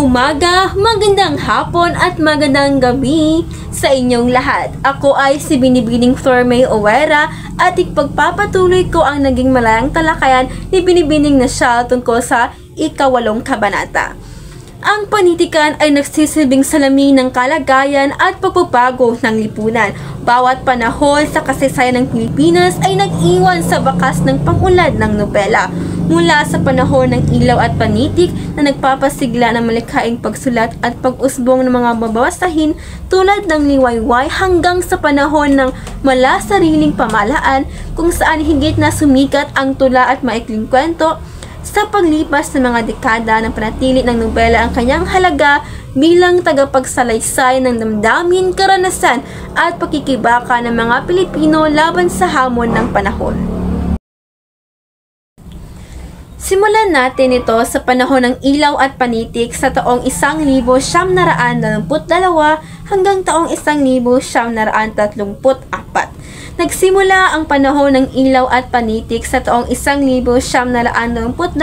umaga, magandang hapon at magandang gabi sa inyong lahat. Ako ay si Binibining Flormay Owera at ipagpapatuloy ko ang naging malayang talakayan ni Binibining Nasyal tungkol sa ika-8 kabanata. Ang panitikan ay nagsisilbing salamin ng kalagayan at pagbabago ng lipunan. Bawat panahon sa kasaysayan ng Pilipinas ay nag-iwan sa bakas ng pag-unlad ng nobela. Mula sa panahon ng ilaw at panitik na nagpapasigla ng malikhaing pagsulat at pag-usbong ng mga mababasahin tulad ng liwayway hanggang sa panahon ng malasariling pamahalaan kung saan higit na sumikat ang tula at maikling kwento. Sa paglipas ng mga dekada ng panatili ng nobela ang kanyang halaga bilang tagapagsalaysay ng damdamin, karanasan at pakikibaka ng mga Pilipino laban sa hamon ng panahon. Simulan natin ito sa panahon ng ilaw at panitik sa taong 1922 hanggang taong 1934. Nagsimula ang panahon ng ilaw at panitik sa taong 1922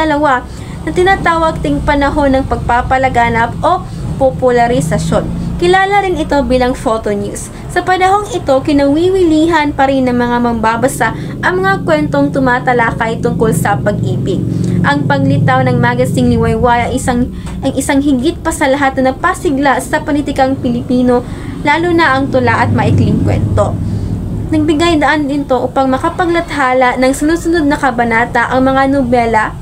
na tinatawag ting panahon ng pagpapalaganap o popularisasyon. Kilala rin ito bilang photo news. Sa panahong ito, kinawiwilihan pa rin ng mga mambabasa ang mga kwentong tumatalakay tungkol sa pag-ibig. Ang paglitaw ng magazine ni Waywaya ay isang higit pa sa lahat na napasigla sa panitikang Pilipino, lalo na ang tula at maikling kwento. Nagbigay daan din ito upang makapaglathala ng sunod-sunod na kabanata ang mga nobela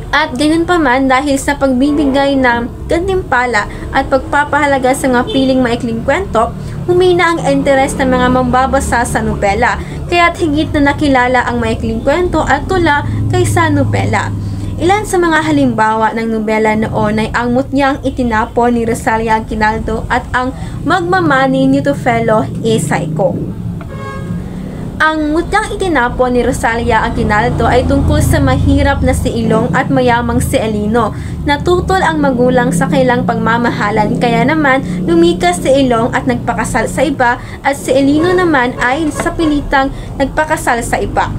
at gayon pa man dahil sa pagbibigay ng gantimpala at pagpapahalaga sa mga piling maikling kwento, humina ang interes ng mga mambabasa sa nobela, kaya't higit na nakilala ang maikling kwento at tula kaysa nobela. Ilan sa mga halimbawa ng nobela noon ay ang Mutyang Itinapon ni Rosalia Aguinaldo at ang Magmamani ni Teofilo A. Saico. Ang Mutyang Itinapon ni Rosalia Aguinaldo ay tungkol sa mahirap na si Ilong at mayamang si Elino. Natutol ang magulang sa kailang pagmamahalan, kaya naman lumikas si Ilong at nagpakasal sa iba at si Elino naman ay sa pilitang nagpakasal sa iba.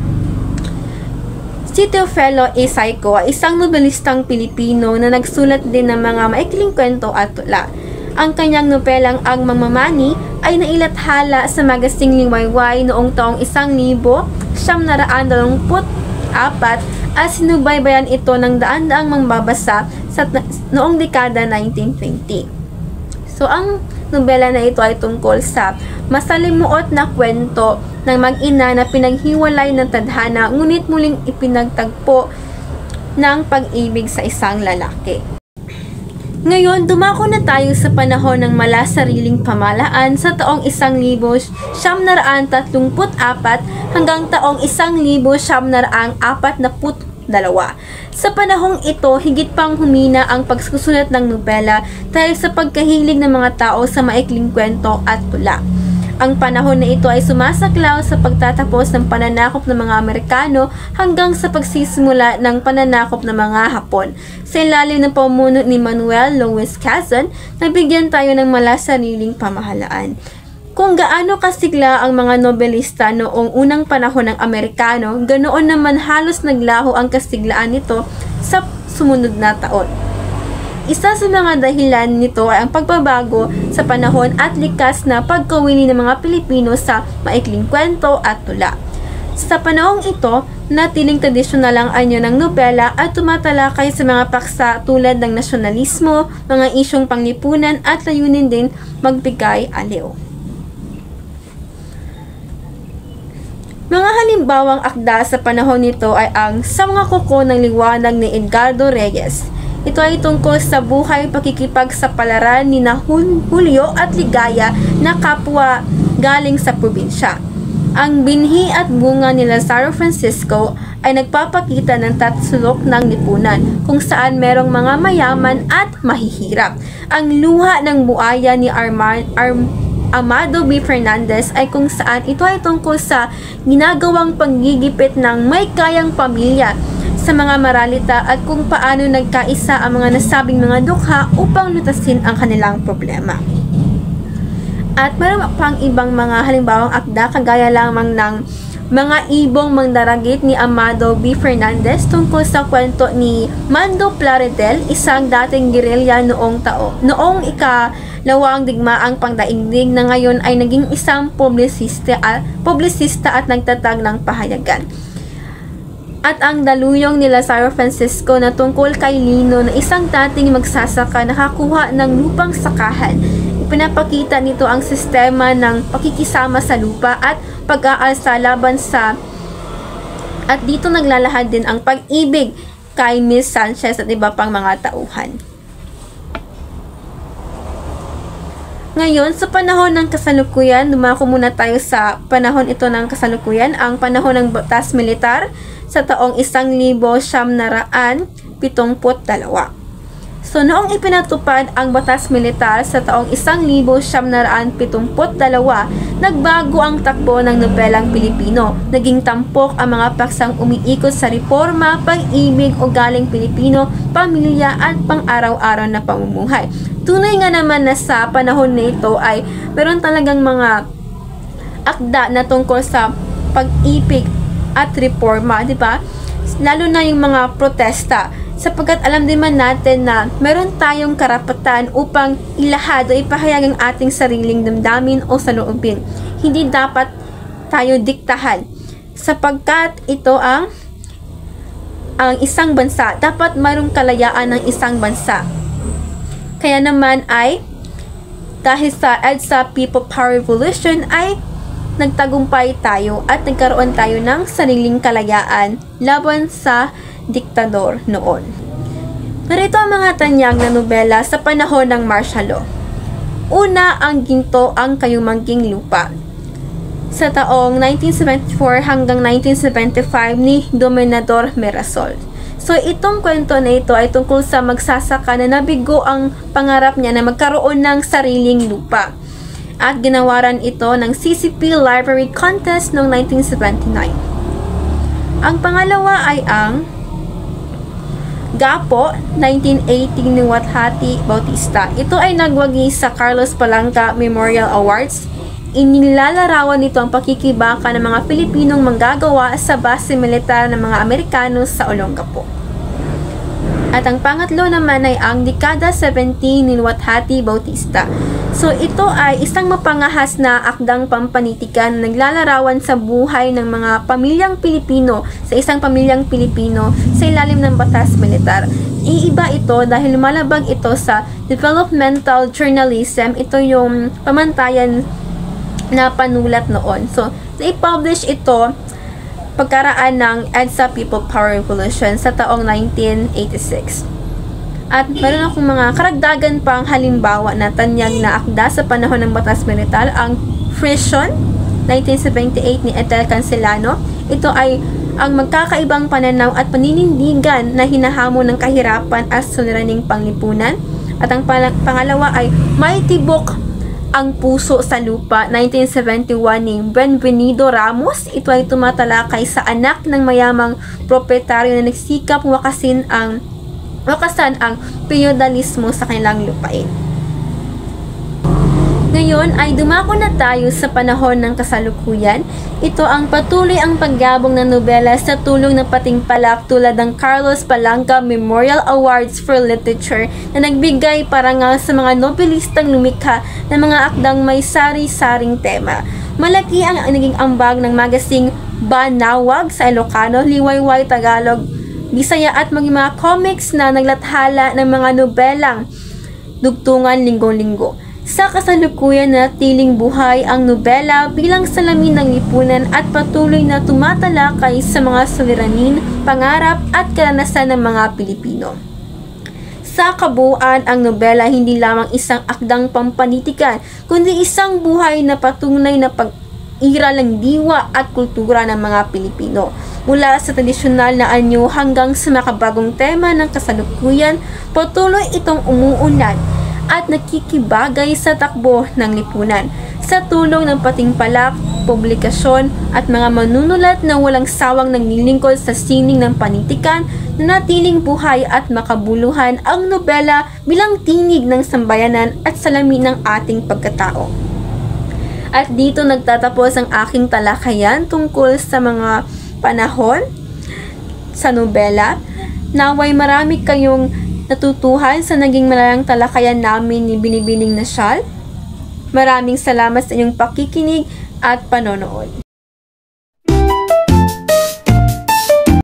Si Teofilo A. Saico ay isang nobelistang Pilipino na nagsulat din ng mga maikling kwento at tula. Ang kanyang nobelang Ang Magmamani ay nailathala sa magazine Liwayway noong taong 1924 at sinubaybayan ito ng daan-daang mambabasa noong dekada 1920. So, ang nobela na ito ay tungkol sa masalimuot na kwento ng mag-ina na pinaghiwalay ng tadhana ngunit muling ipinagtagpo ng pag-ibig sa isang lalaki. Ngayon, dumako na tayo sa panahon ng malasariling pamahalaan sa taong 1934 hanggang taong 1942. Sa panahong ito, higit pang humina ang pagsusulat ng nobela dahil sa pagkahilig ng mga tao sa maikling kwento at tula. Ang panahon na ito ay sumasaklaw sa pagtatapos ng pananakop ng mga Amerikano hanggang sa pagsisimula ng pananakop ng mga Hapon. Sa ilalim ng pamuno ni Manuel Louis Quezon, nabigyan tayo ng malasariling pamahalaan. Kung gaano kasigla ang mga nobelista noong unang panahon ng Amerikano, ganoon naman halos naglaho ang kasiglaan nito sa sumunod na taon. Isa sa mga dahilan nito ay ang pagbabago sa panahon at likas na pagkawili ng mga Pilipino sa maikling kwento at tula. Sa panahong ito, natiling tradisyonal ang anyo ng nobela at tumatalakay sa mga paksa tulad ng nasyonalismo, mga isyong panglipunan at layunin din magbigay aliw. Mga halimbawang akda sa panahon nito ay ang Sa Mga Kuko ng Liwanag ni Edgardo Reyes. Ito ay tungkol sa buhay pakikipagsapalaran ni Julio at Ligaya na kapwa galing sa probinsya. Ang Binhi at Bunga ni Lazaro Francisco ay nagpapakita ng tatsulok ng lipunan kung saan merong mga mayaman at mahihirap. Ang Luha ng Buaya ni Amado B. Fernandez ay kung saan ito ay tungkol sa ginagawang paggigipit ng may kayang pamilya sa mga maralita at kung paano nagkaisa ang mga nasabing mga dukha upang lutasin ang kanilang problema. At meron pang ibang mga halimbawang akda kagaya lamang ng Mga Ibong Mandaragit ni Amado B. Fernandez tungkol sa kwento ni Mando Plaridel, isang dating gerilya noong ikalawang digmaang pangdaigdig na ngayon ay naging isang publisista at nagtatag ng pahayagan. At ang daluyong ni Lazaro Francisco na tungkol kay Lino na isang dating magsasaka nakakuha ng lupang sakahan. Pinapakita nito ang sistema ng pakikisama sa lupa at pag-aalsa laban sa at dito naglalahad din ang pag-ibig kay Miss Sanchez at iba pang mga tauhan. Ngayon, sa panahon ng kasalukuyan, dumako muna tayo sa panahon ito ng kasalukuyan, ang panahon ng batas militar sa taong 1972. So, noong ipinatupad ang batas militar sa taong 1972, nagbago ang takbo ng nobelang Pilipino. Naging tampok ang mga paksang umiikot sa reforma, pag-ibig, ugaling Pilipino, pamilya at pang-araw-araw na pamumuhay. Tunay nga naman na sa panahon na ito ay meron talagang mga akda na tungkol sa pag-ibig at reforma, di ba? Lalo na yung mga protesta. Sapagkat alam din man natin na meron tayong karapatan upang ilahad o ipahayag ang ating sariling damdamin o saloobin. Hindi dapat tayo diktahan. Sapagkat ito ang isang bansa. Dapat mayroong kalayaan ng isang bansa. Kaya naman ay dahil sa EDSA People Power Revolution ay nagtagumpay tayo at nagkaroon tayo ng sariling kalayaan laban sa diktador noon. Narito ang mga tanyag na nobela sa panahon ng martial law. Una, ang Ginto ang Kayumangking Lupa. Sa taong 1974 hanggang 1975 ni Dominador Mirasol. So, itong kwento na ito ay tungkol sa magsasaka na nabigo ang pangarap niya na magkaroon ng sariling lupa. At ginawaran ito ng CCP Library Contest noong 1979. Ang pangalawa ay ang Gapo, 1980 ni Wathati Bautista. Ito ay nagwagi sa Carlos Palanca Memorial Awards. Inilalarawan nito ang pakikibaka ng mga Pilipinong manggagawa sa base militar ng mga Amerikano sa Olongapo. At ang pangatlo naman ay ang Dekada 17 ni Wathati Bautista. So ito ay isang mapangahas na akdang pampanitikan na naglalarawan sa buhay ng mga pamilyang Pilipino sa isang pamilyang Pilipino sa ilalim ng batas militar. Iiba ito dahil lumalabag ito sa developmental journalism. Ito yung pamantayan na panulat noon. So, i-publish ito pagkaraan ng EDSA People Power Revolution sa taong 1986. At meron akong mga karagdagan pang halimbawa na tanyag na akda sa panahon ng batas militar, ang Frisian, 1978 ni Etel Cancellano. Ito ay ang magkakaibang pananaw at paninindigan na hinahamon ng kahirapan at suliraning panglipunan. At ang pangalawa ay May Tibok ang Puso sa Lupa, 1971 ni Benvenido Ramos. Ito ay tumatalakay sa anak ng mayamang proprietaryo na nagsikap wakasan ang feudalismo sa kanilang lupain. Ngayon ay dumako na tayo sa panahon ng kasalukuyan. Ito ang patuloy ang pagyabong ng nobela sa tulong ng patimpalak tulad ng Carlos Palanca Memorial Awards for Literature na nagbigay parangal sa mga nobelistang lumikha ng mga akdang may sari-saring tema. Malaki ang naging ambag ng magazine Banawag sa Ilocano, Liwayway Tagalog, Bisaya at mga comics na naglathala ng mga nobelang dugtungan linggo-linggo. Sa kasalukuyan na tiling buhay ang nobela bilang salamin ng lipunan at patuloy na tumatalakay sa mga suliranin, pangarap at karanasan ng mga Pilipino. Sa kabuuan, ang nobela hindi lamang isang akdang pampanitikan, kundi isang buhay na patunay na pag-iral ng diwa at kultura ng mga Pilipino. Mula sa tradisyonal na anyo hanggang sa makabagong tema ng kasalukuyan, patuloy itong umuunlad at nakikibagay sa takbo ng lipunan. Sa tulong ng patimpalak, publikasyon at mga manunulat na walang sawang naglilingkod sa sining ng panitikan, natiling buhay at makabuluhan ang nobela bilang tinig ng sambayanan at salamin ng ating pagkatao. At dito nagtatapos ang aking talakayan tungkol sa mga panahon sa nobela. Naway marami kayong natutuhan sa naging malalang talakayan namin ni Binibining Nasyal. Maraming salamat sa inyong pakikinig at panonood.